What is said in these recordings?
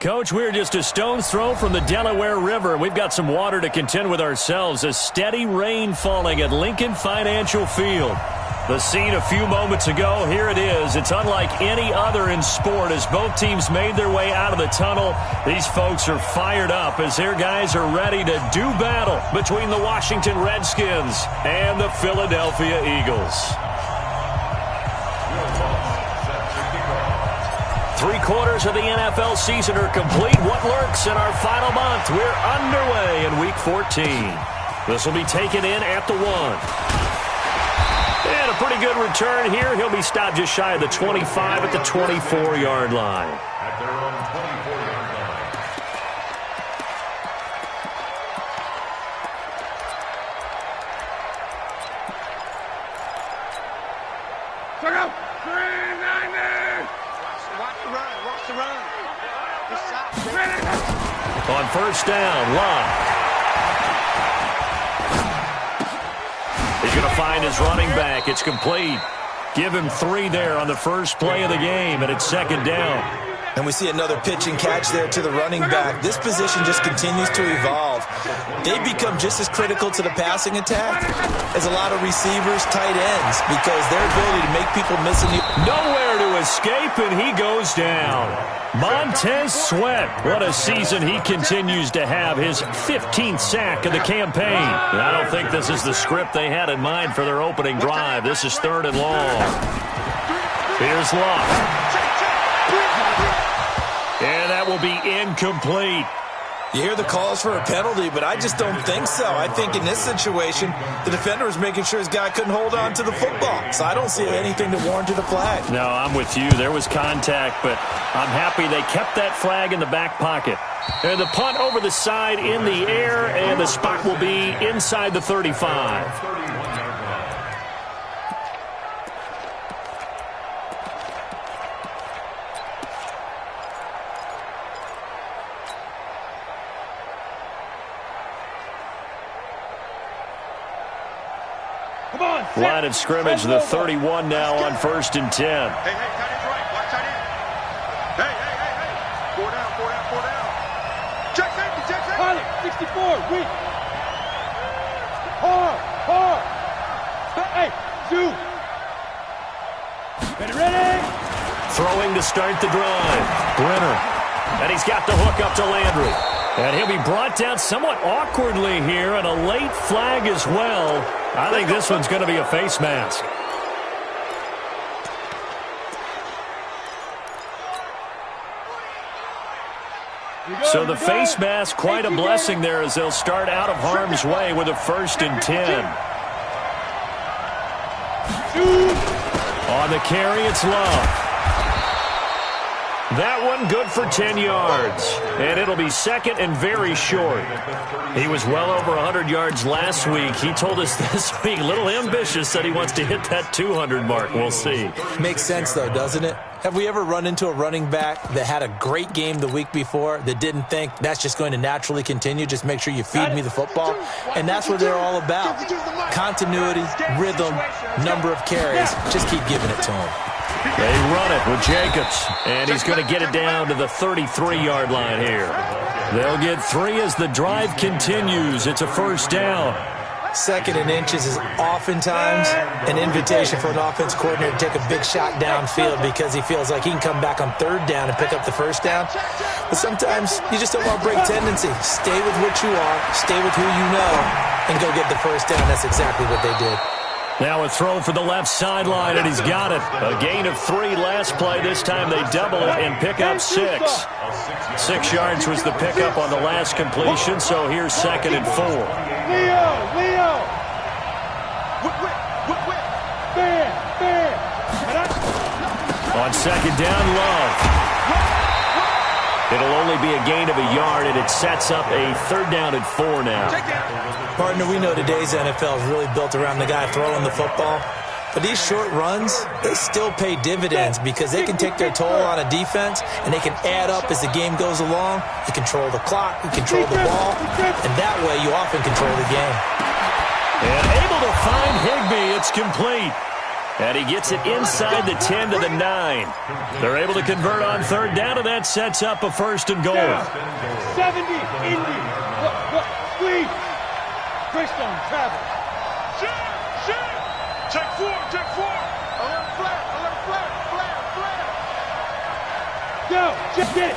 Coach, we're just a stone's throw from the Delaware River. We've got some water to contend with ourselves. A steady rain falling at Lincoln Financial Field. The scene a few moments ago, here it is. It's unlike any other in sport as both teams made their way out of the tunnel. These folks are fired up as their guys are ready to do battle between the Washington Redskins and the Philadelphia Eagles. 3/4 of the NFL season are complete. What lurks in our final month? We're underway in Week 14. This will be taken in at the 1. And a pretty good return here. He'll be stopped just shy of the 25 at the 24-yard line. At their own 24-yard line. Check out. 390. Watch the run. Watch the run. On first down, Love. He's going to find his running back. It's complete. Give him 3 there on the first play of the game, and it's second down. And we see another pitch and catch there to the running back. This position just continues to evolve. They become just as critical to the passing attack as a lot of receivers, tight ends, because their ability to make people miss a new... Nowhere to escape, and he goes down. Montez Sweat, what a season he continues to have, his 15th sack of the campaign. And I don't think this is the script they had in mind for their opening drive. This is 3rd and long. Here's Love. And that will be incomplete. You hear the calls for a penalty, but I just don't think so. I think in this situation, the defender is making sure his guy couldn't hold on to the football. So I don't see anything to warrant a flag. No, I'm with you. There was contact, but I'm happy they kept that flag in the back pocket. And the punt over the side in the air, and the spot will be inside the 35. Line of scrimmage, the 31 now on 1st and 10. Hey, tight end's right. Watch tight end. Hey. 4 down. Check safety. Pilot, 64, weak. Hard. Hey, Zoo. Ready. Throwing to start the drive. Brenner. And he's got the hook up to Landry. And he'll be brought down somewhat awkwardly here, and a late flag as well. I think this one's going to be a face mask. So the face mask, quite a blessing there as they'll start out of harm's way with a 1st and 10. On the carry, it's Love. That one good for 10 yards. And it'll be 2nd and very short. He was well over 100 yards last week. He told us this week, a little ambitious, that he wants to hit that 200 mark. We'll see. Makes sense, though, doesn't it? Have we ever run into a running back that had a great game the week before that didn't think that's just going to naturally continue? Just make sure you feed me the football. And that's what they're all about. Continuity, rhythm, number of carries. Just keep giving it to him. They run it with Jacobs, and he's going to get it down to the 33-yard line here. They'll get 3 as the drive continues. It's a 1st down. 2nd and inches is oftentimes an invitation for an offense coordinator to take a big shot downfield because he feels like he can come back on 3rd down and pick up the 1st down. But sometimes you just don't want to break tendency. Stay with what you are, stay with who you know, and go get the 1st down. That's exactly what they did. Now a throw for the left sideline, and he's got it. A gain of 3 last play. This time they double it and pick up 6. 6 yards was the pickup on the last completion, so here's 2nd and 4. Leo. On 2nd down, Love. It'll only be a gain of a yard, and it sets up a 3rd down and 4 now. Partner, we know today's NFL is really built around the guy throwing the football. But these short runs, they still pay dividends because they can take their toll on a defense, and they can add up as the game goes along. You control the clock, you control the ball, and that way you often control the game. And able to find Higbee. It's complete. And he gets it inside the 10 to the 9. They're able to convert on third down, and that sets up a 1st and goal. 70, Indy. Look, squeeze. Christian, travel. Shit. Take four. Alert flat. Go, get it.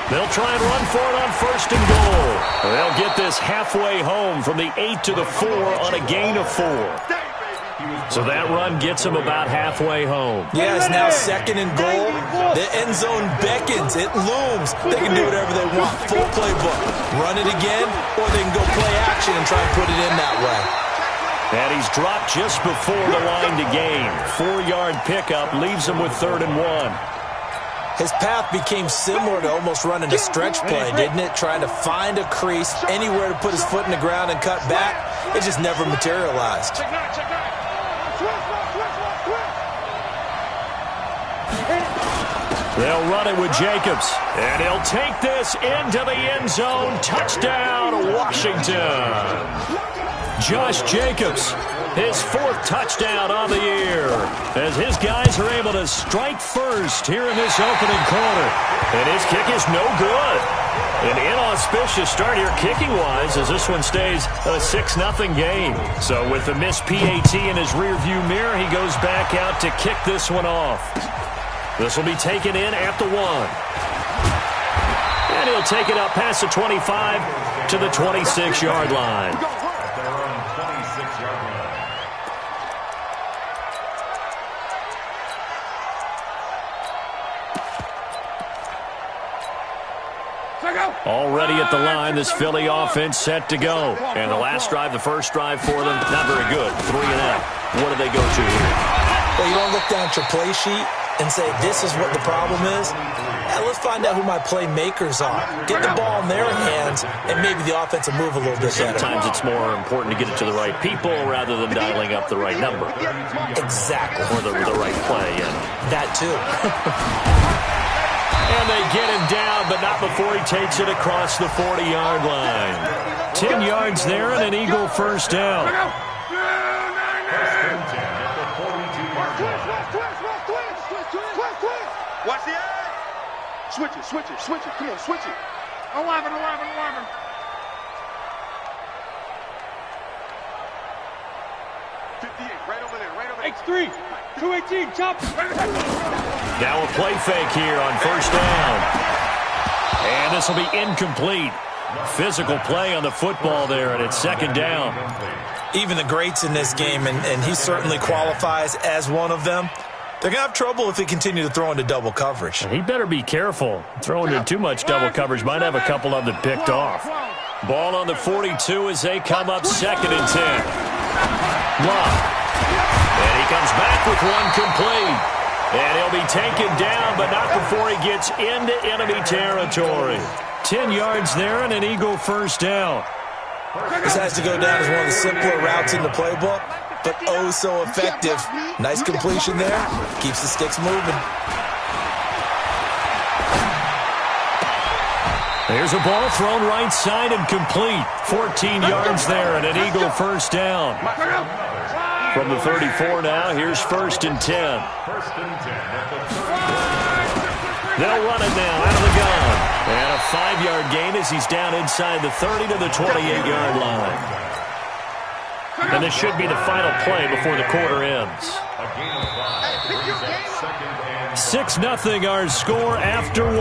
They'll try and run for it on 1st and goal. They'll get this halfway home from the 8 to the 4 on a gain of 4. So that run gets them about halfway home. Yeah, it's now 2nd and goal. The end zone beckons. It looms. They can do whatever they want. Full playbook. Run it again, or they can go play action and try and put it in that way. And he's dropped just before the line to gain. 4-yard pickup leaves him with 3rd and 1. His path became similar to almost running a stretch play, didn't it? Trying to find a crease, anywhere to put his foot in the ground and cut back. It just never materialized. They'll run it with Jacobs, and he'll take this into the end zone. Touchdown, Washington. Josh Jacobs, his 4th touchdown on the year, as his guys are able to strike first here in this opening quarter. And his kick is no good. An inauspicious start here kicking-wise, as this one stays a 6-0 game. So with the missed PAT in his rearview mirror, he goes back out to kick this one off. This will be taken in at the 1. And he'll take it up past the 25 to the 26-yard line. Already at the line, this Philly offense set to go. And the last drive, the first drive for them, not very good. 3 and out. What do they go to here? Well, you don't look down at your play sheet and say, this is what the problem is. Let's find out who my playmakers are. Get the ball in their hands, and maybe the offense will move a little bit better. Sometimes it's more important to get it to the right people rather than dialing up the right number. Exactly. Or the right play. And that, too. And they get him down, but not before he takes it across the 40-yard line. 10 yards there and an Eagle 1st down. Watch the eye. Switch it. Come on, switch it. 11. 58, right over there. X3, 218, chop. Now a play fake here on 1st down. And this will be incomplete. Physical play on the football there, and it's 2nd down. Even the greats in this game, and he certainly qualifies as one of them, they're going to have trouble if they continue to throw into double coverage. He better be careful. Throwing into too much double coverage might have a couple of them picked off. Ball on the 42 as they come up 2nd and 10. Love. And he comes back with one complete. And he'll be taken down, but not before he gets into enemy territory. 10 yards there and an Eagle 1st down. This has to go down as one of the simpler routes in the playbook, but oh so effective. Nice completion there. Keeps the sticks moving. There's a ball thrown right side and complete. 14 yards there and an Eagle 1st down. From the 34 now, here's 1st and 10. They'll run it now out of the gun. And a 5-yard gain as he's down inside the 30 to the 28-yard line. And this should be the final play before the quarter ends. 6-0 our score after 1.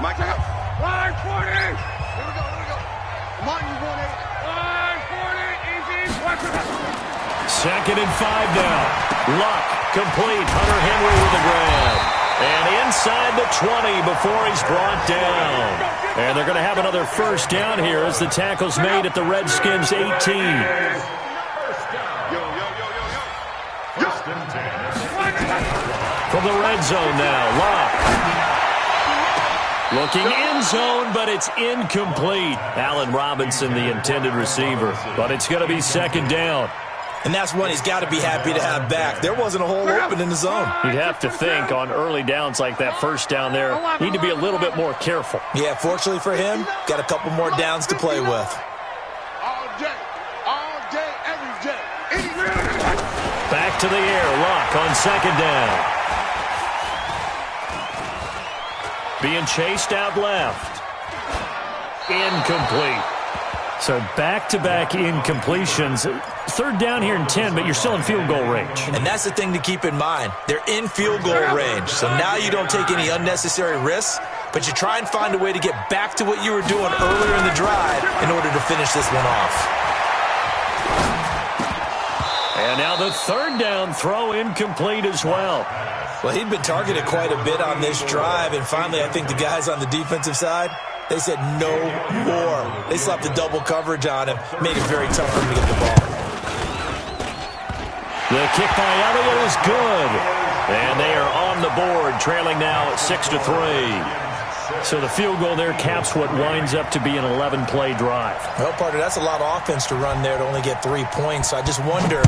Mike out. Line 40. Here we go. Martin, you want it? Line 40, easy. 2nd and 5 now. Luck complete. Hunter Henry with the grab. And inside the 20 before he's brought down. And they're going to have another 1st down here as the tackle's made at the Redskins 18. From the red zone now, Luck. Looking in zone, but it's incomplete. Allen Robinson, the intended receiver. But it's going to be 2nd down. And that's one he's got to be happy to have back. There wasn't a hole open in the zone. You'd have to think on early downs like that 1st down there, need to be a little bit more careful. Yeah, fortunately for him, got a couple more downs to play with. to the air. Luck on second down. Being chased out left. Incomplete. So back-to-back incompletions. Third down here and 10, but you're still in field goal range. And that's the thing to keep in mind. They're in field goal range. So now you don't take any unnecessary risks, but you try and find a way to get back to what you were doing earlier in the drive in order to finish this one off. And now the third down throw incomplete as well. Well, he'd been targeted quite a bit on this drive, and finally I think the guys on the defensive side, they said no more. They slapped the double coverage on him, made it very tough for him to get the ball. The kick by Elliott is good. And they are on the board, trailing now at 6-3. So the field goal there caps what winds up to be an 11-play drive. Well, partner, that's a lot of offense to run there to only get 3 points. So I just wonder,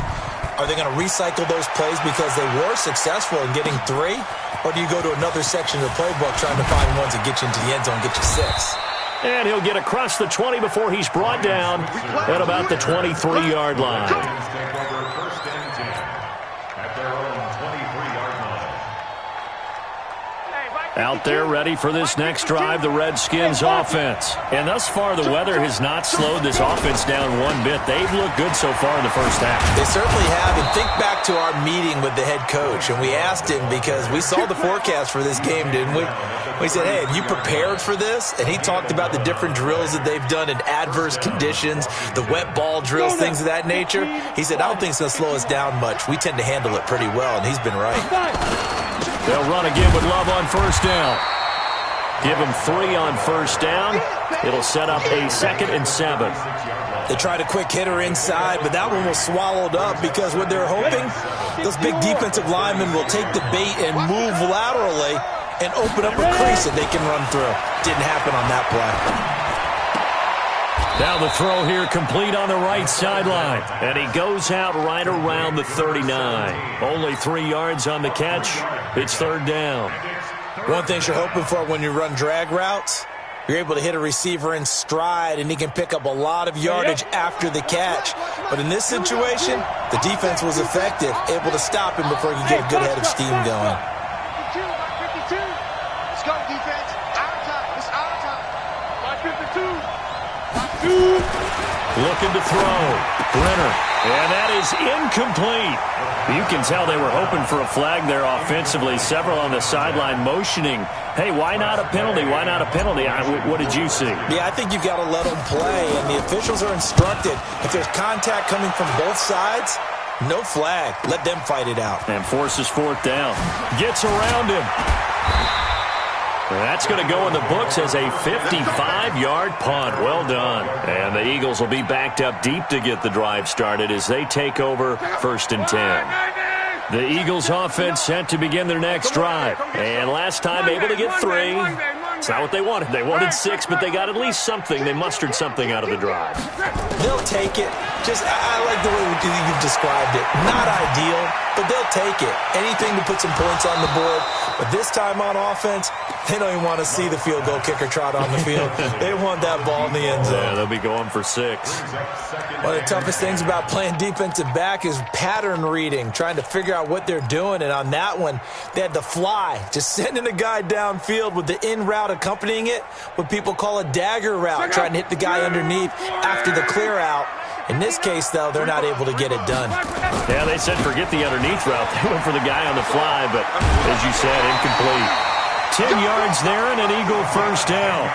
are they going to recycle those plays because they were successful in getting 3? Or do you go to another section of the playbook trying to find ones that get you into the end zone, get you 6? And he'll get across the 20 before he's brought down at about the 23-yard line. Out there ready for this next drive, the Redskins offense. And thus far, the weather has not slowed this offense down one bit. They've looked good so far in the first half. They certainly have. And think back to our meeting with the head coach. And we asked him because we saw the forecast for this game, didn't we? We said, hey, have you prepared for this? And he talked about the different drills that they've done in adverse conditions, the wet ball drills, things of that nature. He said, I don't think it's going to slow us down much. We tend to handle it pretty well, and he's been right. They'll run again with Love on first down. Give him 3 on first down. It'll set up a 2nd and 7. They tried a quick hitter inside, but that one was swallowed up because what they're hoping, those big defensive linemen will take the bait and move laterally and open up a crease that they can run through. Didn't happen on that play. Now the throw here complete on the right sideline. And he goes out right around the 39. Only 3 yards on the catch. It's third down. One thing you're hoping for when you run drag routes, you're able to hit a receiver in stride, and he can pick up a lot of yardage after the catch. But in this situation, the defense was effective, able to stop him before he could get a good head of steam going. 52, 52. Let's go, defense. Our time. It's our time. 52. Looking to throw. Brenner. And that is incomplete. You can tell they were hoping for a flag there offensively. Several on the sideline motioning. Hey, why not a penalty? Why not a penalty? What did you see? Yeah, I think you've got to let them play, and the officials are instructed. If there's contact coming from both sides, no flag. Let them fight it out. And forces fourth down. Gets around him. And that's going to go in the books as a 55-yard punt. Well done. And the Eagles will be backed up deep to get the drive started as they take over 1st and 10. The Eagles offense set to begin their next drive. And last time able to get 3. It's not what they wanted. They wanted 6, but they got at least something. They mustered something out of the drive. They'll take it. I like the way you've described it. Not ideal, but they'll take it. Anything to put some points on the board. But this time on offense, they don't even want to see the field goal kicker trot on the field. They want that ball in the end zone. Yeah, they'll be going for 6. One of the toughest things about playing defensive back is pattern reading, trying to figure out what they're doing. And on that one, they had to fly, just sending a guy downfield with the in route accompanying it, what people call a dagger route, trying to hit the guy underneath after the clear out. In this case, though, they're not able to get it done. Yeah, they said forget the underneath route. They went for the guy on the fly, but as you said, incomplete. 10 yards there and an Eagle first down.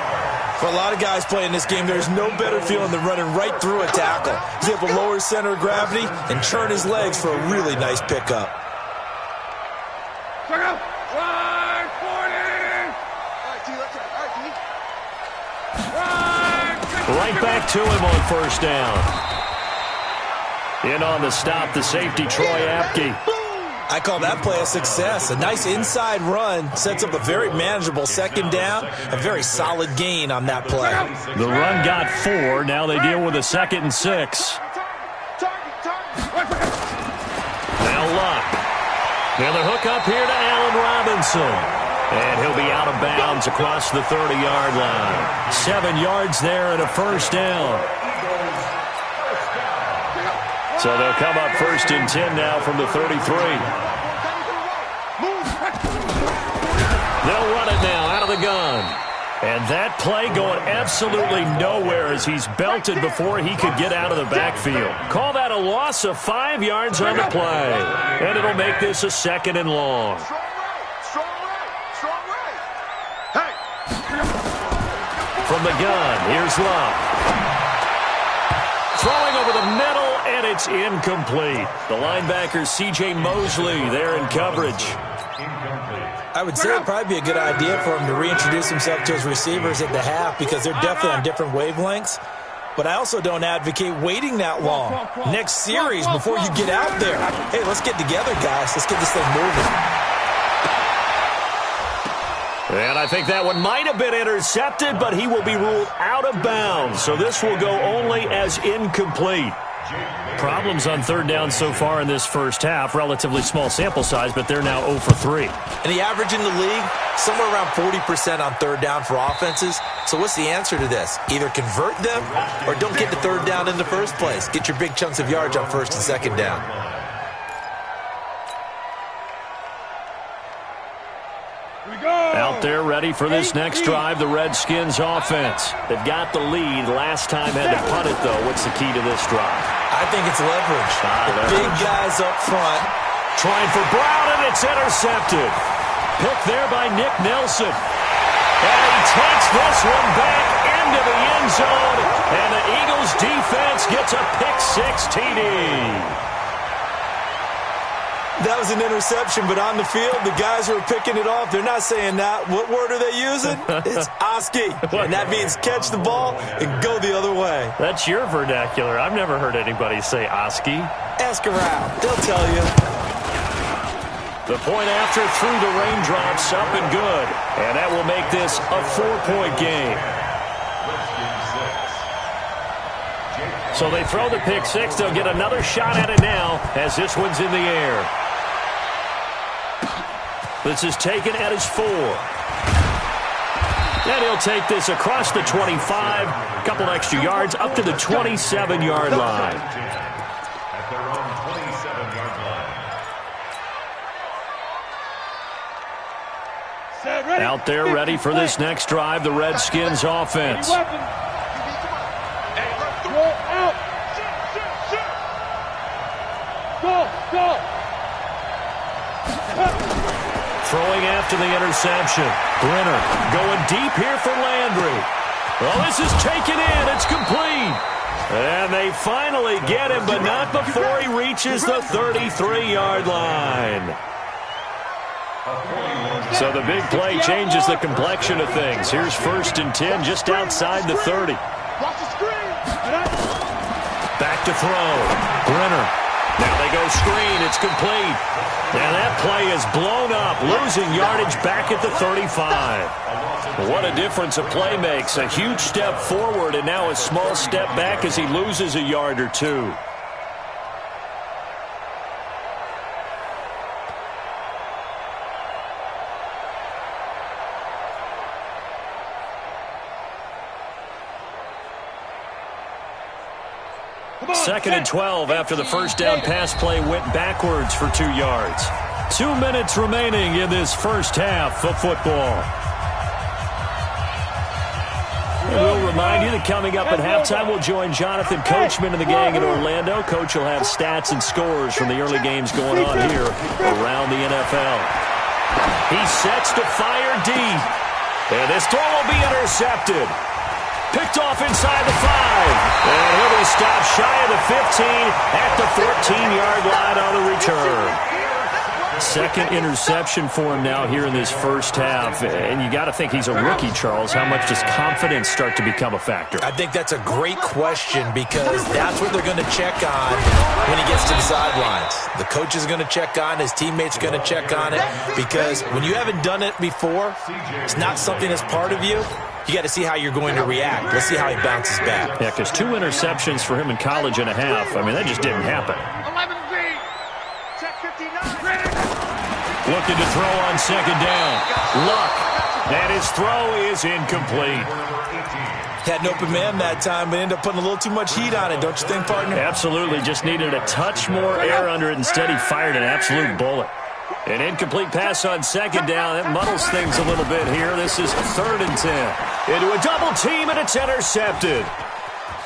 For a lot of guys playing this game, there's no better feeling than running right through a tackle. He's able to lower his center of gravity and churn his legs for a really nice pickup. Check out. 140. Right back to him on first down. In on the stop, the safety, Troy Apke. I call that play a success. A nice inside run sets up a very manageable second down. A very solid gain on that play. The run got 4. Now they deal with a 2nd and 6. Now Luck. Now the hook up here to Allen Robinson. And he'll be out of bounds across the 30-yard line. 7 yards there and a first down. So they'll come up 1st and 10 now from the 33. They'll run it now out of the gun. And that play going absolutely nowhere as he's belted before he could get out of the backfield. Call that a loss of 5 yards on the play. And it'll make this a 2nd and long. From the gun, here's Love. Throwing over the middle, and it's incomplete. The linebacker, C.J. Mosley, there in coverage. I would say it'd probably be a good idea for him to reintroduce himself to his receivers at the half because they're definitely on different wavelengths. But I also don't advocate waiting that long. Next series, before you get out there. Hey, let's get together, guys. Let's get this thing moving. And I think that one might have been intercepted, but he will be ruled out of bounds. So this will go only as incomplete. Problems on 3rd down so far in this first half. Relatively small sample size, but they're now 0 for 3. And the average in the league, somewhere around 40% on 3rd down for offenses. So what's the answer to this? Either convert them or don't get to 3rd down in the first place. Get your big chunks of yards on 1st and 2nd down. Out there ready for this next drive, the Redskins offense. They've got the lead. Last time had to punt it, though. What's the key to this drive? I think it's leverage. The big guys up front. Trying for Brown, and it's intercepted. Picked there by Nick Nelson. And he takes this one back into the end zone. And the Eagles defense gets a pick-6 TD. That was an interception, but on the field, the guys who are picking it off, they're not saying that. What word are they using? It's Oski. And that means catch the ball and go the other way. That's your vernacular. I've never heard anybody say Oski. Ask around. They'll tell you. The point after through the raindrops, up and good. And that will make this a 4-point game. So they throw the pick-6. They'll get another shot at it now as this one's in the air. This is taken at his 4. And he'll take this across the 25. A couple extra yards up to the 27-yard line. At their own 27-yard line. Out there ready for this next drive, the Redskins offense. Throwing after the interception. Brenner going deep here for Landry. Well, this is taken in. It's complete. And they finally get him, but not before he reaches the 33-yard line. So the big play changes the complexion of things. Here's 1st and 10 just outside the 30. Back to throw. Brenner. Now they go screen. It's complete. And that play is blown up, losing yardage back at the 35. What a difference a play makes. A huge step forward and now a small step back as he loses a yard or two. Second and 12 after the first down pass play went backwards for 2 yards. 2 minutes remaining in this first half of football. We'll remind you that coming up at halftime, we'll join Jonathan Coachman and the gang in Orlando. Coach will have stats and scores from the early games going on here around the NFL. He sets to fire deep. And this throw will be intercepted. Picked off inside the 5. And he'll be stopped shy of the 15 at the 14-yard line on the return. Second interception for him now here in this first half. And you got to think he's a rookie, Charles. How much does confidence start to become a factor? I think that's a great question because that's what they're going to check on when he gets to the sidelines. The coach is going to check on, his teammates are going to check on it because when you haven't done it before, it's not something that's part of you. You got to see how you're going to react. Let's see how he bounces back. Yeah, because 2 interceptions for him in college and a half. I mean, that just didn't happen. 11B. Check 59. Looking to throw on second down. Luck And his throw is incomplete. Had an open man that time, but ended up putting a little too much heat on it, don't you think, partner? Absolutely. Just needed a touch more air under it. Instead, he fired an absolute bullet. An incomplete pass on second down. That muddles things a little bit here. This is 3rd and 10. Into a double team, and it's intercepted.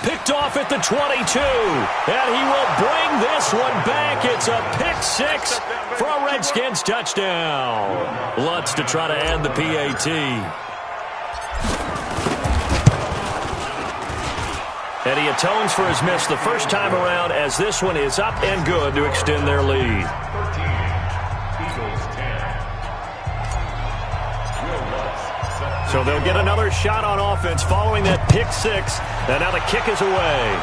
Picked off at the 22. And he will bring this one back. It's a pick 6 for a Redskins touchdown. Lutz to try to add the PAT. And he atones for his miss the first time around, as this one is up and good to extend their lead. So they'll get another shot on offense following that pick 6. And now the kick is away.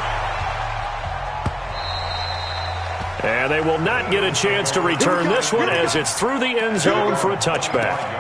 And they will not get a chance to return this one, as it's through the end zone for a touchback.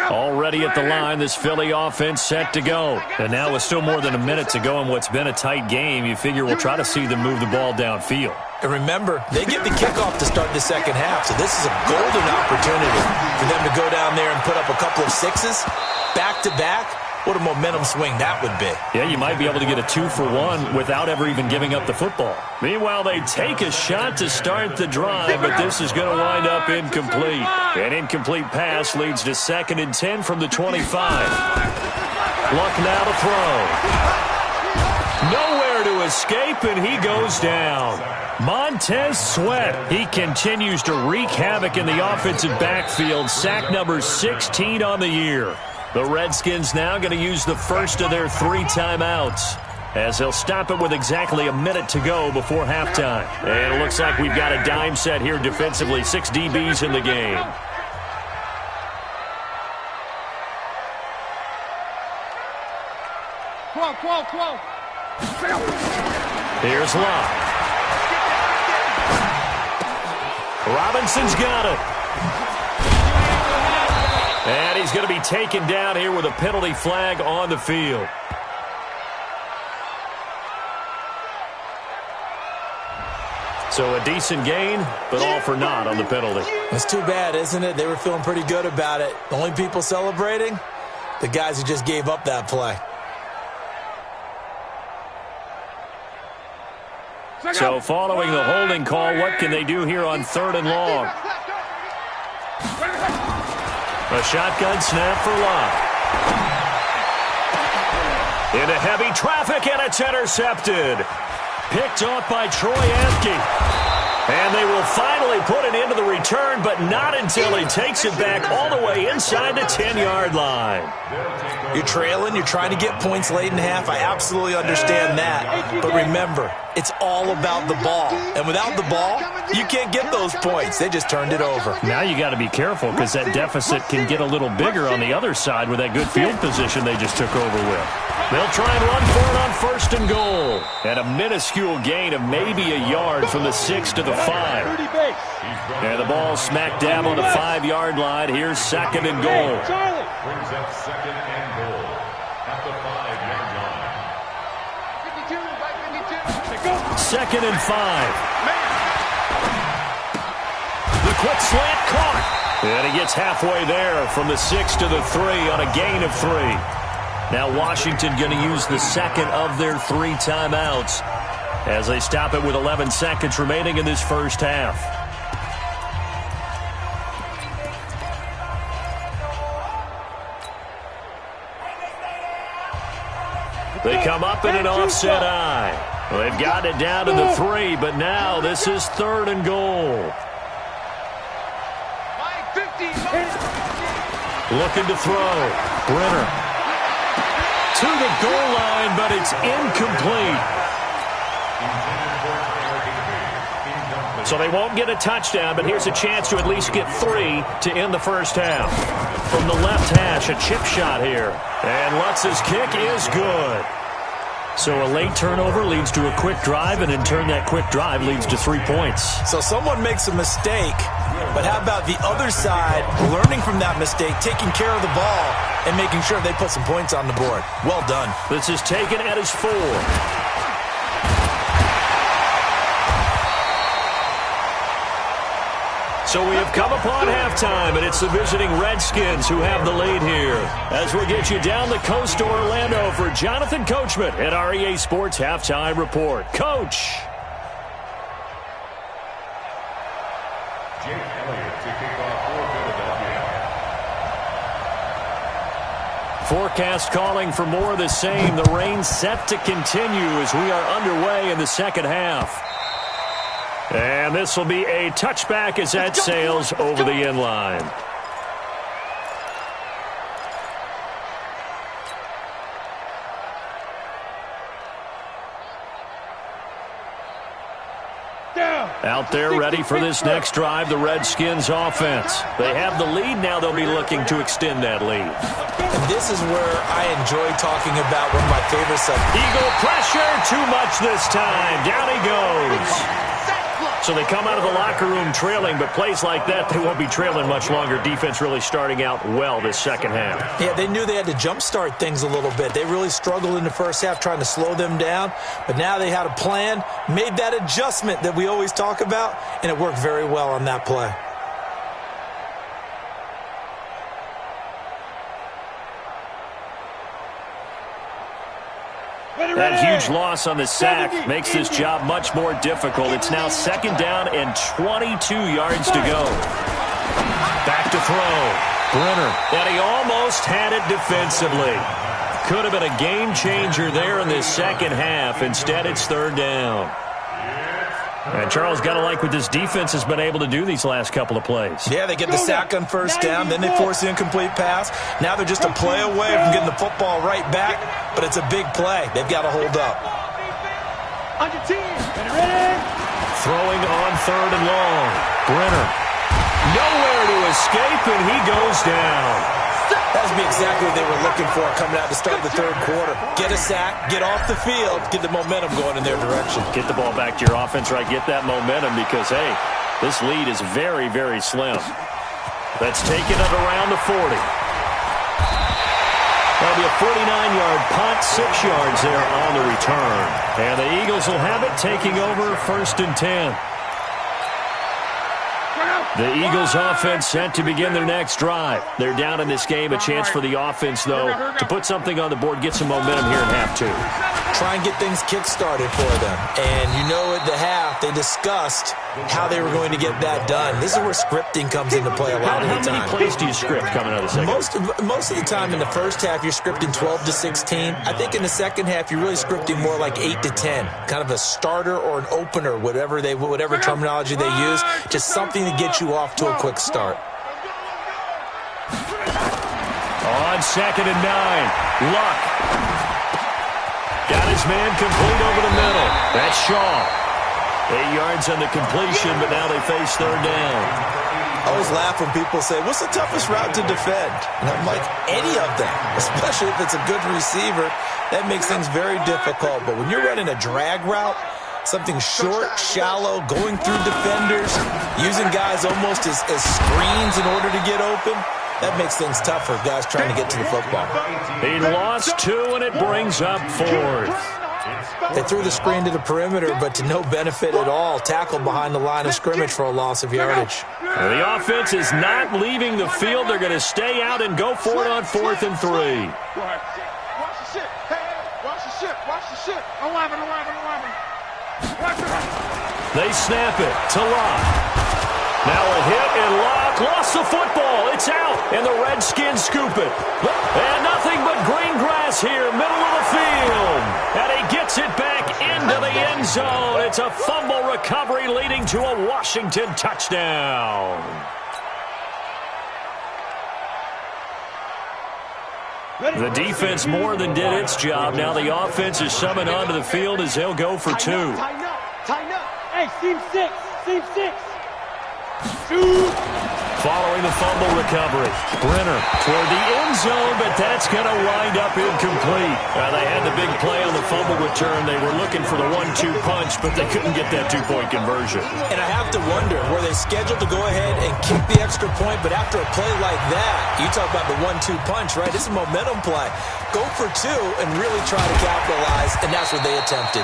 Already at the line, this Philly offense set to go. And now with still more than a minute to go in what's been a tight game, you figure we'll try to see them move the ball downfield. And remember, they get the kickoff to start the second half, so this is a golden opportunity for them to go down there and put up a couple of 6s back-to-back. What a momentum swing that would be. Yeah, you might be able to get a 2-for-1 without ever even giving up the football. Meanwhile, they take a shot to start the drive, but this is going to wind up incomplete. An incomplete pass leads to 2nd and 10 from the 25. Luck now to throw. Nowhere to escape, and he goes down. Montez Sweat. He continues to wreak havoc in the offensive backfield. Sack number 16 on the year. The Redskins now going to use the first of their 3 timeouts, as they'll stop it with exactly a minute to go before halftime. And it looks like we've got a dime set here defensively. 6 DBs in the game. Here's Locke. Robinson's got it. And he's going to be taken down here with a penalty flag on the field. So a decent gain, but all for naught on the penalty. It's too bad, isn't it? They were feeling pretty good about it. The only people celebrating, the guys who just gave up that play. So following the holding call, what can they do here on 3rd and long? A shotgun snap for Locke. Into heavy traffic, and it's intercepted. Picked off by Troy Apke. And they will finally put it into the return, but not until he takes it back all the way inside the 10-yard line. You're trailing, you're trying to get points late in half. I absolutely understand that. But remember, it's all about the ball. And without the ball, you can't get those points. They just turned it over. Now you got to be careful, because that deficit can get a little bigger on the other side with that good field position they just took over with. They'll try and run for it on 1st and goal. And a minuscule gain of maybe a yard from the 6 to the 5. And the ball smack dab on the 5-yard line. Here's 2nd and goal. Brings up 2nd and goal at the 5-yard line. 2nd and 5. The quick slant caught. And he gets halfway there from the 6 to the 3 on a gain of 3. Now Washington going to use the 2nd of their 3 timeouts as they stop it with 11 seconds remaining in this first half. They come up in an offset eye. Well, they've got it down to the 3, but now this is 3rd and goal. Looking to throw. Brenner to the goal line, but it's incomplete. So they won't get a touchdown, but here's a chance to at least get 3 to end the first half. From the left hash, a chip shot here. And Lutz's kick is good. So a late turnover leads to a quick drive, and in turn that quick drive leads to 3 points. So someone makes a mistake, But how about the other side, learning from that mistake, taking care of the ball, and making sure they put some points on the board? Well done. This is taken at his 4. So we have come upon halftime, and it's the visiting Redskins who have the lead here. As we'll get you down the coast to Orlando for Jonathan Coachman at our EA Sports Halftime Report. Coach. Jake Elliott to kick off for Philadelphia. Forecast calling for more of the same. The rain set to continue as we are underway in the second half. And this will be a touchback as that sails over the end line. Out there ready for this next drive, the Redskins offense. They have the lead. Now they'll be looking to extend that lead. And this is where I enjoy talking about one of my favorite subjects. Eagle pressure, too much this time. Down he goes. So they come out of the locker room trailing, but plays like that, they won't be trailing much longer. Defense really starting out well this second half. Yeah, they knew they had to jumpstart things a little bit. They really struggled in the first half trying to slow them down, but now they had a plan, made that adjustment that we always talk about, and it worked very well on that play. That huge loss on the sack makes this job much more difficult. It's now second down and 22 yards to go. Back to throw. Brenner. And he almost had it defensively. Could have been a game changer there in this second half. Instead, it's third down. And Charles, got to like what this defense has been able to do these last couple of plays. Yeah, they get the sack on first down, then they force the incomplete pass. Now they're just a play away from getting the football right back, but it's a big play. They've got to hold up. On your team. Ready? Throwing on third and long. Brenner. Nowhere to escape, and he goes down. That would be exactly what they were looking for coming out to start the third quarter. Get a sack, get off the field, get the momentum going in their direction. Get the ball back to your offense, right? Get that momentum because, hey, this lead is very, very slim. That's taken at around the 40. That'll be a 49-yard punt, 6 yards there on the return. And the Eagles will have it taking over first and 10. The Eagles offense set to begin their next drive. They're down in this game. A chance for the offense, though, to put something on the board, get some momentum here in half 2. Try and get things kick-started for them. And you know at the half, they discussed how they were going to get that done. This is where scripting comes into play a lot of the time. How many plays do you script coming out of the second? Most of the time in the first half, you're scripting 12 to 16. I think in the second half, you're really scripting more like 8 to 10. Kind of a starter or an opener, whatever terminology they use. Just something to get you off to a quick start. On second and 9, Luck. Got his man complete over the middle. That's Shaw. 8 yards on the completion, but now they face third down. I always laugh when people say, what's the toughest route to defend? And I'm like, any of them, especially if it's a good receiver. That makes things very difficult. But when you're running a drag route, something short, shallow, going through defenders, using guys almost as screens in order to get open, that makes things tough for guys trying to get to the football. He lost 2, and it brings up 4th. They threw the screen to the perimeter, but to no benefit at all. Tackled behind the line of scrimmage for a loss of yardage. The offense is not leaving the field. They're going to stay out and go for it on 4th and 3. Watch the ship. Hey, watch the ship. Watch the ship. 11. They snap it to Locke. Now a hit, and Locke lost the football. It's out, and the Redskins scoop it. And nothing but green grass here, middle of the field. And he gets it back into the end zone. It's a fumble recovery leading to a Washington touchdown. The defense more than did its job. Now the offense is summoned onto the field as they'll go for 2. Tighten up. Hey, seam 6. 2. following the fumble recovery. Brenner toward the end zone, but that's going to wind up incomplete. They had the big play on the fumble return. They were looking for the 1-2 punch, but they couldn't get that two-point conversion. And I have to wonder, were they scheduled to go ahead and kick the extra point, but after a play like that, you talk about the 1-2 punch, right? It's a momentum play. Go for two and really try to capitalize, and that's what they attempted.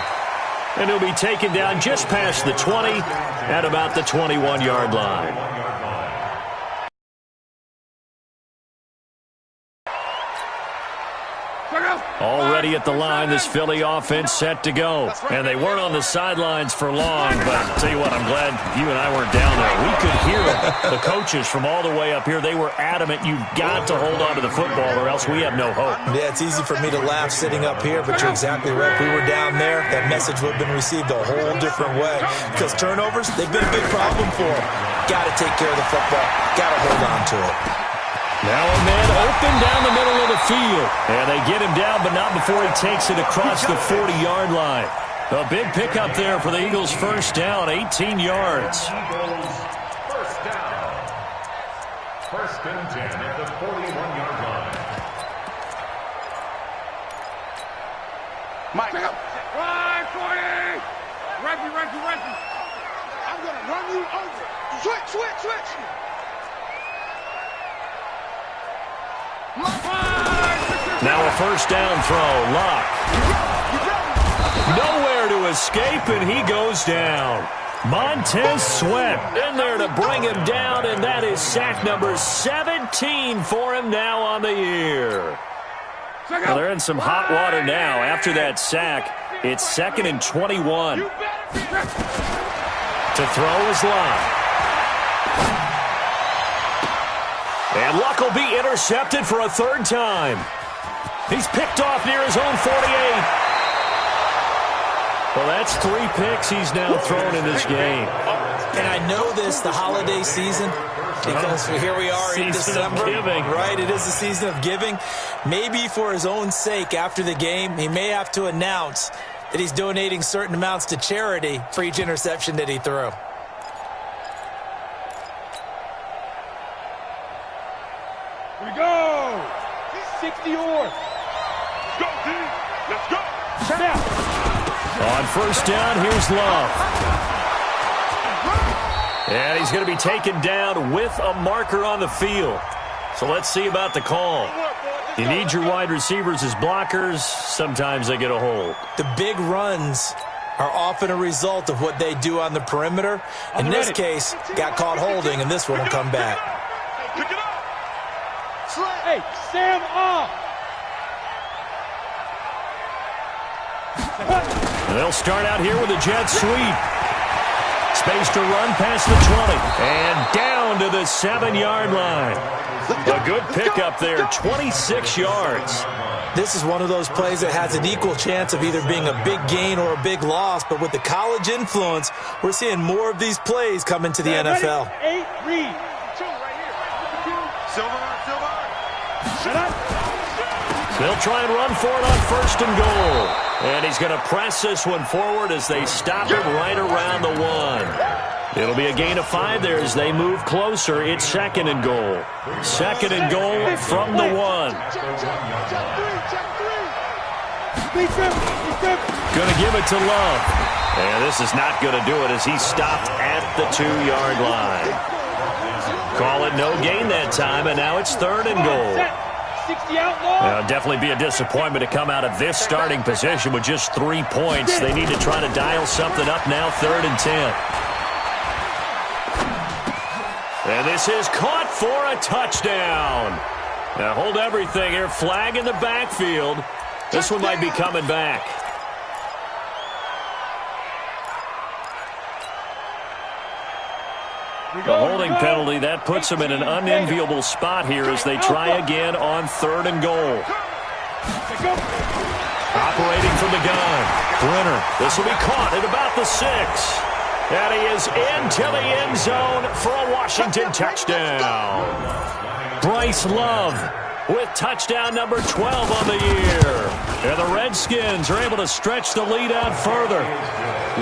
And he'll be taken down just past the 20 at about the 21-yard line. Already at the line, this Philly offense set to go. And they weren't on the sidelines for long, but I'll tell you what, I'm glad you and I weren't down there. We could hear the coaches from all the way up here. They were adamant, you've got to hold on to the football or else we have no hope. Yeah, it's easy for me to laugh sitting up here, but you're exactly right. If we were down there, that message would have been received a whole different way. Because turnovers, they've been a big problem for them. Got to take care of the football. Got to hold on to it. Now a man open down the middle of the field. And they get him down, but not before he takes it across the 40-yard line. A big pickup there for the Eagles' first down, 18 yards. First down. First and 10 at the 41-yard line. Mike. Right, 40. Reggie. I'm going to run you over. Switch. Now a first down throw. Lock. Nowhere to escape, and he goes down. Montez Sweat in there to bring him down, and that is sack number 17 for him now on the year. Well, they're in some hot water now. After that sack, it's 2nd and 21. To throw is Locke. And Luck will be intercepted for a third time. He's picked off near his own 48. Well, that's 3 picks he's now thrown in this game. And I know this, the holiday season, because here we are in December. Right, it is the season of giving. Maybe for his own sake, after the game, he may have to announce that he's donating certain amounts to charity for each interception that he threw. Here we go. 60 yards. Go, D. Let's go. Turn out. On first down, here's Love. And he's going to be taken down with a marker on the field. So let's see about the call. You need your wide receivers as blockers. Sometimes they get a hold. The big runs are often a result of what they do on the perimeter. In this case, got caught holding, and this one will come back. Pick it up. Hey, Sam off. And they'll start out here with a jet sweep. Space to run past the 20. And down to the 7-yard line. A good pickup there, 26 yards. This is one of those plays that has an equal chance of either being a big gain or a big loss. But with the college influence, we're seeing more of these plays come into the NFL. 8, read. Silver. Shut up. They'll try and run for it on first and goal. And he's going to press this one forward as they stop it right around the 1. It'll be a gain of 5 there as they move closer. It's 2nd and goal. 2nd and goal from the 1. Going to give it to Love. And this is not going to do it as he stopped at the 2-yard line. Call it no gain that time, and now it's 3rd and goal. 60 outlaw. It'll definitely be a disappointment to come out of this starting position with just 3 points. They need to try to dial something up now, 3rd and 10. And this is caught for a touchdown. Now hold everything here. Flag in the backfield. This one might be coming back. The holding penalty, that puts them in an unenviable spot here as they try again on 3rd and goal. Operating from the gun. Brenner, this will be caught at about the 6. And he is into the end zone for a Washington touchdown. Bryce Love with touchdown number 12 on the year. And the Redskins are able to stretch the lead out further.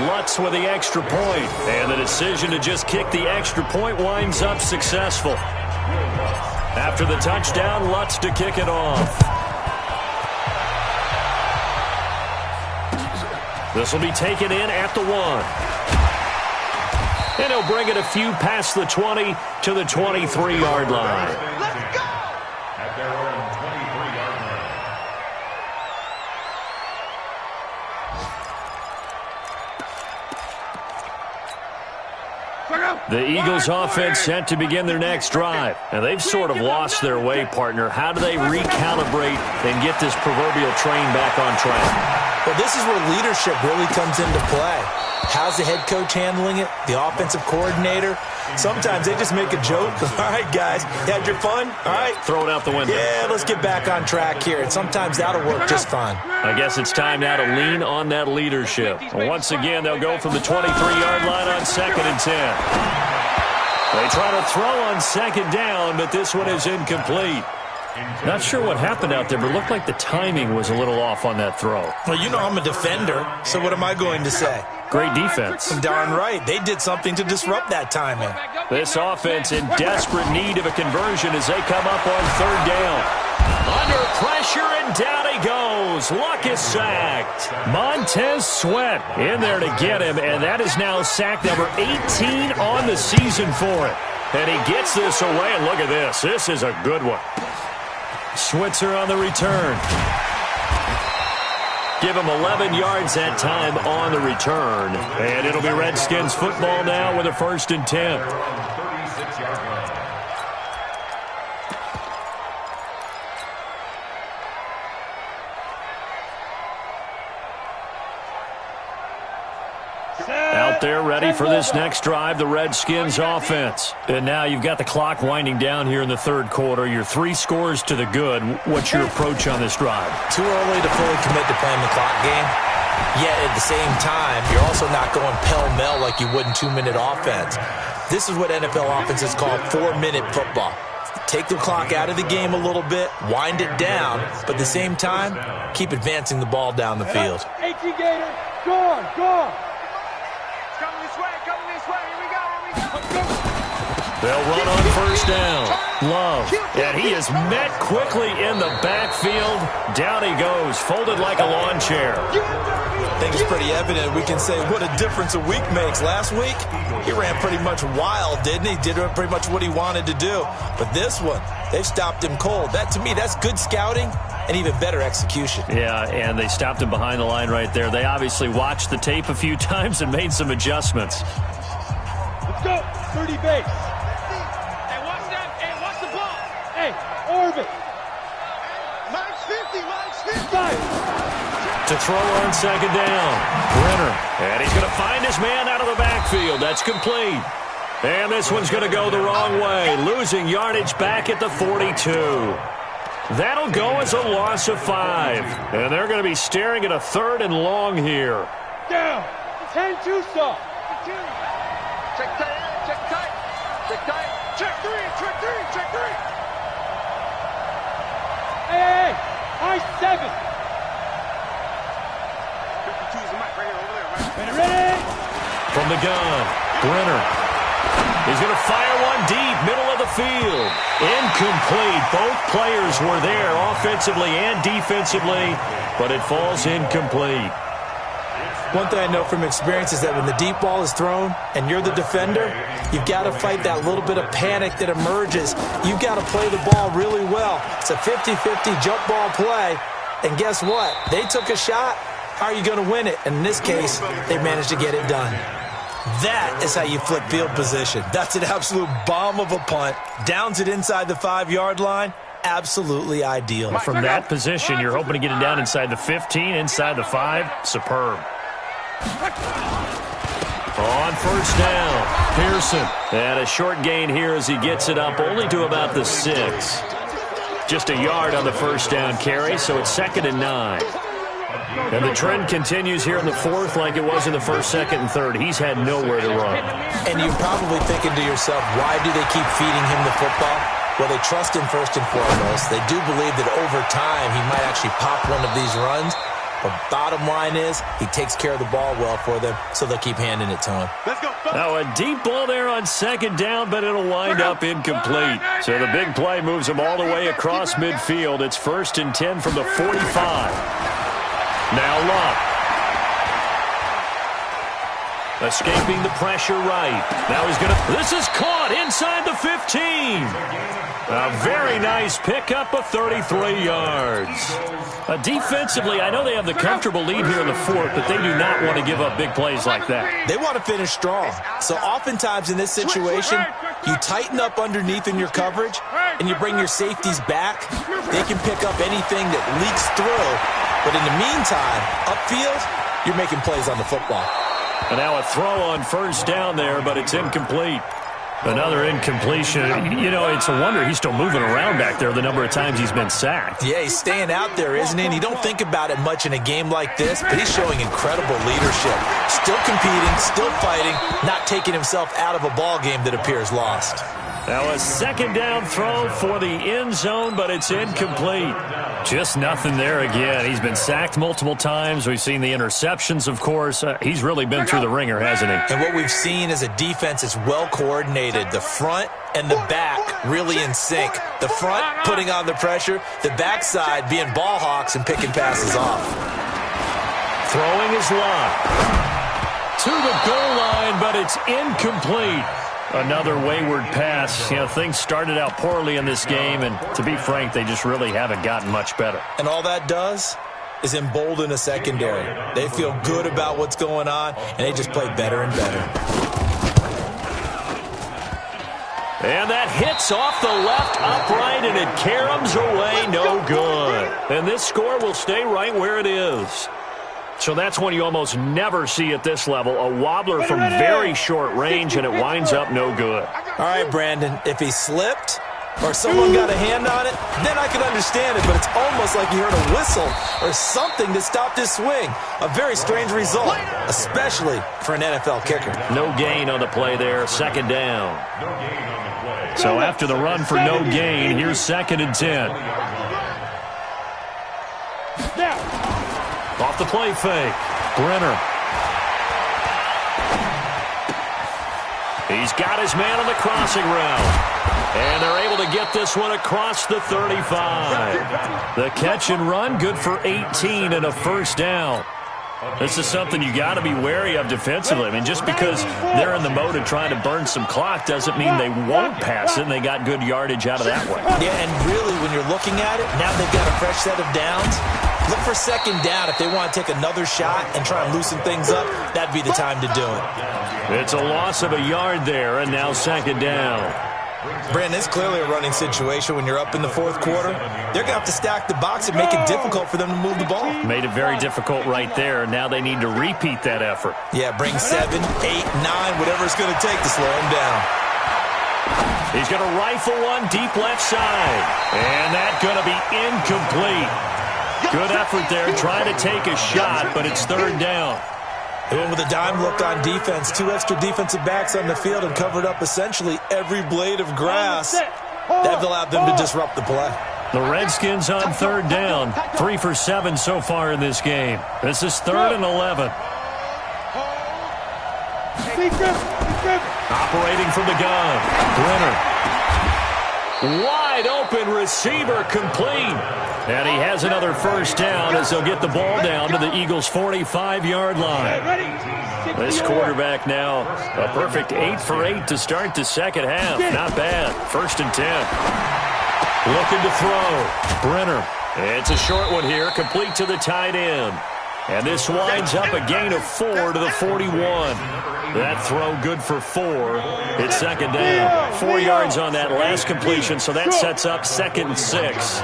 Lutz with the extra point. And the decision to just kick the extra point winds up successful. After the touchdown, Lutz to kick it off. This will be taken in at the 1. And he'll bring it a few past the 20 to the 23-yard line. Let's go! At their own 23-yard line. The Eagles offense set to begin their next drive. And they've sort of lost their way, partner. How do they recalibrate and get this proverbial train back on track? Well, this is where leadership really comes into play. How's the head coach handling it? The offensive coordinator? Sometimes they just make a joke. All right, guys, you had your fun? All right. Throw it out the window. Yeah, let's get back on track here. And sometimes that'll work just fine. I guess it's time now to lean on that leadership. Once again, they'll go from the 23-yard line on 2nd and 10. They try to throw on 2nd down, but this one is incomplete. Not sure what happened out there, but it looked like the timing was a little off on that throw. Well, you know I'm a defender, so what am I going to say? Great defense. Darn right. They did something to disrupt that timing. This offense in desperate need of a conversion as they come up on 3rd down. Under pressure, and down he goes. Luck is sacked. Montez Sweat in there to get him, and that is now sack number 18 on the season for it. And he gets this away, and look at this. This is a good one. Switzer on the return. Give him 11 yards that time on the return. And it'll be Redskins football now with a 1st and 10. 36-yard line. Out there ready for this next drive, the Redskins offense. And now you've got the clock winding down here in the 3rd quarter. You're 3 scores to the good. What's your approach on this drive? Too early to fully commit to playing the clock game. Yet at the same time, you're also not going pell-mell like you would in 2-minute offense. This is what NFL offenses call 4-minute football. Take the clock out of the game a little bit, wind it down, but at the same time, keep advancing the ball down the field. 18 Gator, go on, go on. Coming this way, here we go. They'll run on 1st down. Love. And he is met quickly in the backfield. Down he goes, folded like a lawn chair. I think it's pretty evident we can say what a difference a week makes. Last week, he ran pretty much wild, didn't he? Did pretty much what he wanted to do. But this one, they've stopped him cold. That, to me, that's good scouting and even better execution. Yeah, and they stopped him behind the line right there. They obviously watched the tape a few times and made some adjustments. Let's go, 30 base. Hey, watch that. Hey, watch the ball. Hey, orbit. Mike's 50, Mike's 50. To throw on 2nd down. Brenner. And he's going to find his man out of the backfield. That's complete. And this one's going to go the wrong way. Losing yardage back at the 42. That'll go as a loss of 5. And they're going to be staring at a 3rd and long here. Down. 10 Tucson. Check tight, check tight. Check tight. Check 3, check 3, check 3. Hey, high 7. 52 is the mic right here, over there, right? Ready? From the gun, Brenner. He's going to fire one deep, middle of the field. Incomplete. Both players were there offensively and defensively, but it falls incomplete. One thing I know from experience is that when the deep ball is thrown and you're the defender, you've got to fight that little bit of panic that emerges. You've got to play the ball really well. It's a 50-50 jump ball play, and guess what? They took a shot. How are you going to win it? And in this case, they managed to get it done. That is how you flip field position. That's an absolute bomb of a punt. Downs it inside the 5-yard line. Absolutely ideal. From that position, you're hoping to get it down inside the 15, inside the 5. Superb. On 1st down, Pearson. And a short gain here as he gets it up only to about the 6. Just a yard on the 1st down carry, so it's 2nd and 9. And the trend continues here in the 4th like it was in the 1st, 2nd, and 3rd. He's had nowhere to run. And you're probably thinking to yourself, why do they keep feeding him the football? Well, they trust him first and foremost. They do believe that over time he might actually pop one of these runs. But bottom line is he takes care of the ball well for them, so they'll keep handing it to him. Let's go. Now a deep ball there on second down, but it'll wind up incomplete. So the big play moves them all the way across midfield. It's 1st and 10 from the 45. Now Love. Escaping the pressure right. Now he's going to... This is caught inside the 15. A very nice pickup of 33 yards. Defensively, I know they have the comfortable lead here in the fourth, but they do not want to give up big plays like that. They want to finish strong. So oftentimes in this situation, you tighten up underneath in your coverage, and you bring your safeties back. They can pick up anything that leaks through. But in the meantime, upfield, you're making plays on the football. And now a throw on first down there, but it's incomplete. Another incompletion. You know, it's a wonder he's still moving around back there the number of times he's been sacked. Yeah, he's staying out there, isn't he? And you don't think about it much in a game like this, but he's showing incredible leadership. Still competing, still fighting, not taking himself out of a ball game that appears lost. Now a second down throw for the end zone, but it's incomplete. Just nothing there again. He's been sacked multiple times. We've seen the interceptions, of course. He's really been through the ringer, hasn't he? And what we've seen is a defense that's well coordinated. The front and the back really in sync. The front putting on the pressure, the backside being ball hawks and picking passes off. Throwing is locked. To the goal line, but it's incomplete. Another wayward pass. You know, things started out poorly in this game, and to be frank, they just really haven't gotten much better. And all that does is embolden a secondary. They feel good about what's going on, and they just play better and better. And that hits off the left upright, and it caroms away, no good. And this score will stay right where it is. So that's one you almost never see at this level. A wobbler from very short range, and it winds up no good. All right, Brandon, if he slipped or someone got a hand on it, then I can understand it, but it's almost like you heard a whistle or something that stopped his swing. A very strange result, especially for an NFL kicker. No gain on the play there, second down. So after the run for no gain, here's 2nd and 10. Off the play fake, Brenner. He's got his man on the crossing route. And they're able to get this one across the 35. The catch and run, good for 18 and a first down. This is something you got to be wary of defensively. I mean, just because they're in the mode of trying to burn some clock doesn't mean they won't pass it, and they got good yardage out of that one. Yeah, and really, when you're looking at it, now they've got a fresh set of downs. Look for second down. If they want to take another shot and try and loosen things up, that'd be the time to do it. It's a loss of a yard there, and now second down. Brandon, it's clearly a running situation when you're up in the fourth quarter. They're going to have to stack the box and make it difficult for them to move the ball. Made it very difficult right there. Now they need to repeat that effort. Yeah, bring 7, 8, 9, whatever it's going to take to slow him down. He's going to rifle one deep left side. And that's going to be incomplete. Good effort there, trying to take a shot, but it's third down. They went with a dime look on defense. 2 extra defensive backs on the field and covered up essentially every blade of grass. That allowed them to disrupt the play. The Redskins on third down. 3 for 7 so far in this game. This is 3rd and 11. Operating from the gun. Brenner. Wide open receiver complete. And he has another first down as they'll get the ball down to the Eagles' 45-yard line. This quarterback now a perfect 8 for 8 to start the second half. Not bad. 1st and 10. Looking to throw. Brenner. It's a short one here, complete to the tight end. And this winds up a gain of 4 to the 41. That throw good for 4. It's second down. 4 yards on that last completion, so that sets up 2nd and 6.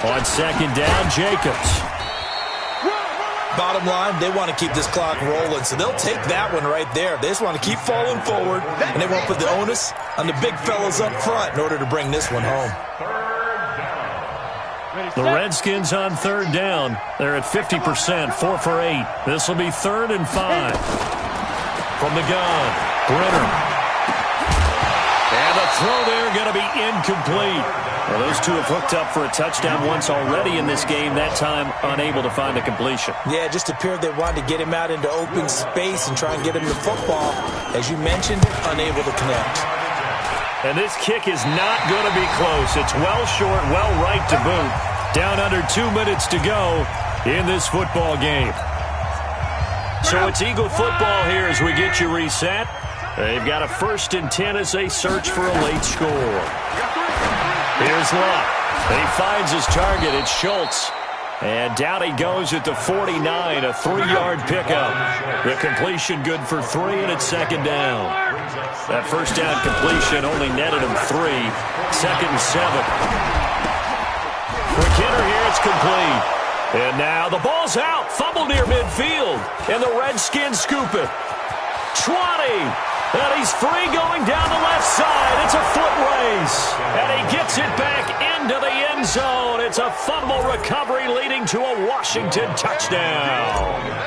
On second down, Jacobs. Bottom line, they want to keep this clock rolling, so they'll take that one right there. They just want to keep falling forward, and they won't put the onus on the big fellas up front in order to bring this one home. The Redskins on third down. They're at 50%, 4 for 8. This will be 3rd and 5. From the gun, Brenner. And the throw there going to be incomplete. Well, those two have hooked up for a touchdown once already in this game, that time unable to find a completion. Yeah, it just appeared they wanted to get him out into open space and try and get him the football. As you mentioned, unable to connect. And this kick is not going to be close. It's well short, well right to boot. Down under 2 minutes to go in this football game. So it's Eagle football here as we get you reset. They've got a 1st and 10 as they search for a late score. Here's Luck. He finds his target. It's Schultz. And down he goes at the 49, a 3-yard pickup. The completion good for 3, and it's 2nd down. That 1st down completion only netted him 3. 2nd and 7. For Kidder here, it's complete. And now the ball's out. Fumble near midfield. And the Redskins scoop it. 20. And he's free going down the left side. It's a foot race. And he gets it back into the end zone. It's a fumble recovery leading to a Washington touchdown.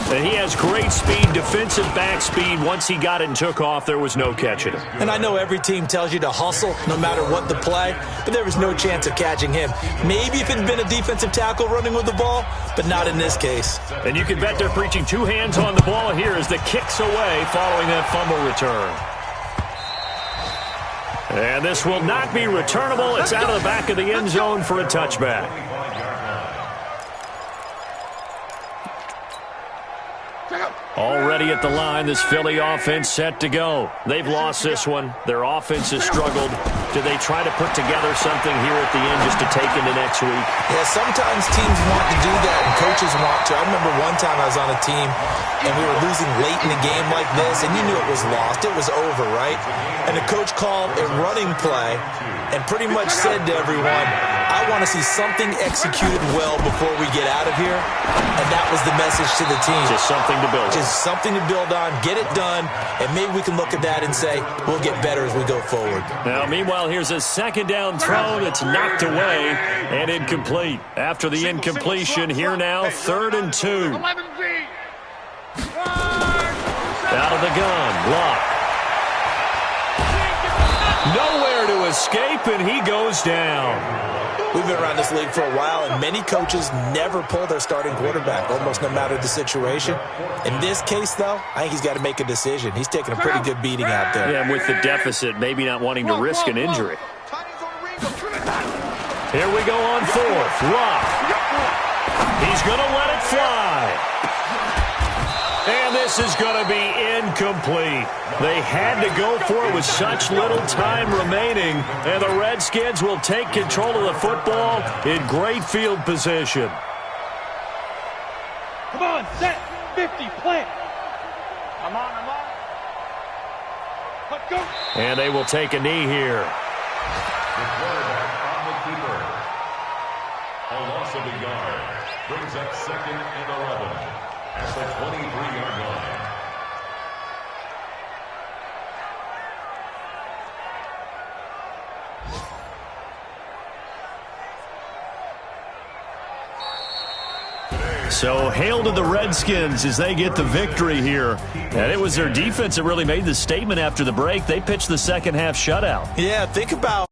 And he has great speed, defensive back speed. Once he got it and took off, there was no catching him. And I know every team tells you to hustle no matter what the play, but there was no chance of catching him. Maybe if it had been a defensive tackle running with the ball, but not in this case. And you can bet they're preaching 2 hands on the ball here as the kick's away following that fumble return. And this will not be returnable. It's out of the back of the end zone for a touchback. Already at the line, this Philly offense set to go. They've lost this one. Their offense has struggled. Do they try to put together something here at the end just to take into next week? Yeah, sometimes teams want to do that and coaches want to. I remember one time I was on a team and we were losing late in the game like this, and you knew it was lost. It was over, right? And the coach called a running play and pretty much said to everyone, I want to see something executed well before we get out of here. And that was the message to the team. Just something to build on. Just something to build on, get it done, and maybe we can look at that and say, we'll get better as we go forward. Now, meanwhile, here's a 2nd down throw that's knocked away and incomplete. After the incompletion, here now, 3rd and 2. Out of the gun, Luck. Nowhere to escape, and he goes down. We've been around this league for a while, and many coaches never pull their starting quarterback, almost no matter the situation. In this case, though, I think he's got to make a decision. He's taking a pretty good beating out there. Yeah, and with the deficit, maybe not wanting to risk an injury. Here we go on 4th. Luck. He's going to let it fly. And this is going to be incomplete. They had to go for it with such little time remaining. And the Redskins will take control of the football in great field position. Come on, set, 50, plant. I'm on. Let's go. And they will take a knee here. The quarterback on the keeper. A loss of a yard. Brings up 2nd and 11. At the 23-yard line. So hail to the Redskins as they get the victory here. And it was their defense that really made the statement after the break. They pitched the second half shutout. Yeah, think about